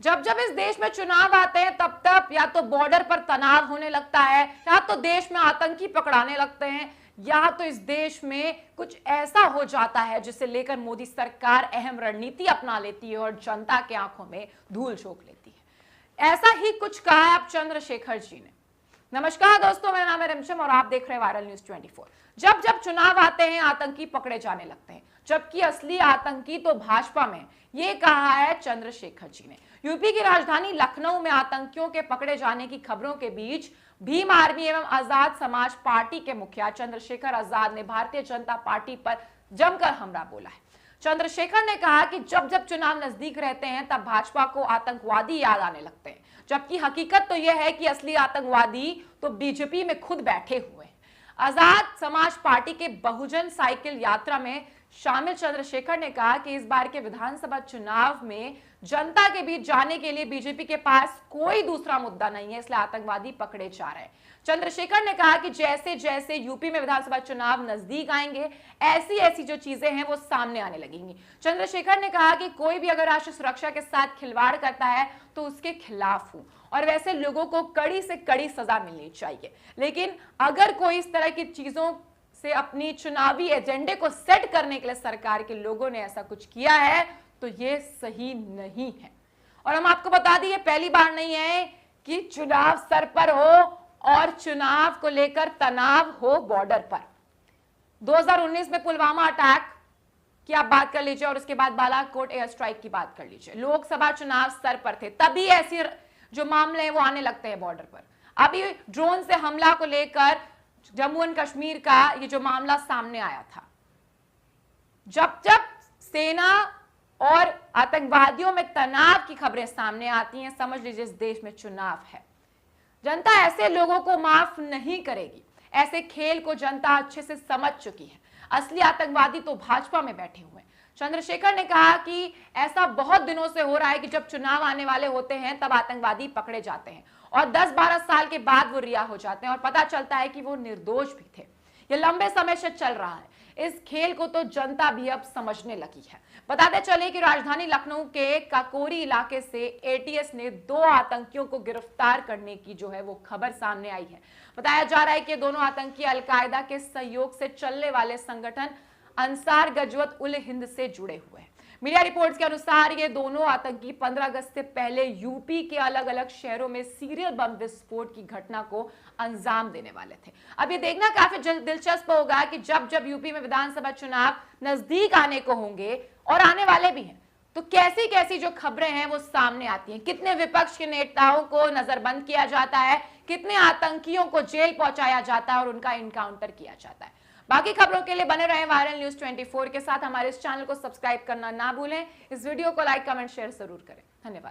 जब जब इस देश में चुनाव आते हैं तब तब या तो बॉर्डर पर तनाव होने लगता है, या तो देश में आतंकी पकड़ाने लगते हैं, या तो इस देश में कुछ ऐसा हो जाता है जिसे लेकर मोदी सरकार अहम रणनीति अपना लेती है और जनता के आंखों में धूल झोंक लेती है। ऐसा ही कुछ कहा है अब चंद्रशेखर जी ने। नमस्कार दोस्तों, मेरा नाम है रिमझिम और आप देख रहे हैं वायरल न्यूज 24। जब जब चुनाव आते हैं आतंकी पकड़े जाने लगते हैं, जबकि असली आतंकी तो भाजपा में। ये कहा है चंद्रशेखर जी ने। यूपी की राजधानी लखनऊ में आतंकियों के पकड़े जाने की खबरों के बीच भीम आर्मी एवं आजाद समाज पार्टी के मुखिया चंद्रशेखर आजाद ने भारतीय जनता पार्टी पर जमकर हमला बोला है। चंद्रशेखर ने कहा कि जब जब चुनाव नजदीक रहते हैं तब भाजपा को आतंकवादी याद आने लगते हैं, जबकि हकीकत तो यह है कि असली आतंकवादी तो बीजेपी में खुद बैठे हुए हैं। आजाद समाज पार्टी के बहुजन साइकिल यात्रा में शामिल चंद्रशेखर ने कहा कि इस बार के विधानसभा चुनाव में जनता के बीच जाने के लिए बीजेपी के पास कोई दूसरा मुद्दा नहीं है, इसलिए आतंकवादी पकड़े जा रहे हैं। चंद्रशेखर ने कहा कि जैसे जैसे यूपी में विधानसभा चुनाव नजदीक आएंगे ऐसी ऐसी जो चीजें हैं वो सामने आने लगेंगी। चंद्रशेखर ने कहा कि कोई भी अगर राष्ट्रीय सुरक्षा के साथ खिलवाड़ करता है तो उसके खिलाफ हूं और वैसे लोगों को कड़ी से कड़ी सजा मिलनी चाहिए, लेकिन अगर कोई इस तरह की चीजों से अपनी चुनावी एजेंडे को सेट करने के लिए सरकार के लोगों ने ऐसा कुछ किया है तो ये सही नहीं है। और हम आपको बता दिए, पहली बार नहीं है कि चुनाव सर पर हो और चुनाव को लेकर तनाव हो बॉर्डर पर। 2019 में पुलवामा अटैक की आप बात कर लीजिए और उसके बाद बालाकोट एयर स्ट्राइक की बात कर लीजिए। लोकसभा चुनाव सर पर थे, तभी ऐसे जो मामले हैं वो आने लगते हैं बॉर्डर पर। अभी ड्रोन से हमला को लेकर जम्मू एंड कश्मीर का ये जो मामला सामने आया था, जब जब सेना और आतंकवादियों में तनाव की खबरें सामने आती हैं, समझ लीजिए इस देश में चुनाव है। जनता ऐसे लोगों को माफ नहीं करेगी। ऐसे खेल को जनता अच्छे से समझ चुकी है। असली आतंकवादी तो भाजपा में बैठे हुए हैं। चंद्रशेखर ने कहा कि ऐसा बहुत दिनों से हो रहा है कि जब चुनाव आने वाले होते हैं तब आतंकवादी पकड़े जाते हैं और 10-12 साल के बाद वो रिहा हो जाते हैं और पता चलता है कि वो निर्दोष भी थे। ये लंबे समय से चल रहा है। इस खेल को तो जनता भी अब समझने लगी है। बताते चले कि राजधानी लखनऊ के काकोरी इलाके से एटीएस ने 2 आतंकियों को गिरफ्तार करने की जो है वो खबर सामने आई है। बताया जा रहा है कि दोनों आतंकी अलकायदा के सहयोग से चलने वाले संगठन अंसार गजवत उल हिंद से जुड़े हुए हैं। मीडिया रिपोर्ट्स के अनुसार ये दोनों आतंकी 15 अगस्त से पहले यूपी के अलग अलग शहरों में सीरियल बम विस्फोट की घटना को अंजाम देने वाले थे। अब ये देखना काफी दिलचस्प होगा कि जब जब यूपी में विधानसभा चुनाव नजदीक आने को होंगे और आने वाले भी हैं तो कैसी कैसी जो खबरें हैं वो सामने आती हैं। कितने विपक्ष के नेताओं को नजरबंद किया जाता है, कितने आतंकियों को जेल पहुंचाया जाता है और उनका इनकाउंटर किया जाता है। बाकी खबरों के लिए बने रहें वायरल न्यूज 24 के साथ। हमारे इस चैनल को सब्सक्राइब करना ना भूलें। इस वीडियो को लाइक, कमेंट, शेयर जरूर करें। धन्यवाद।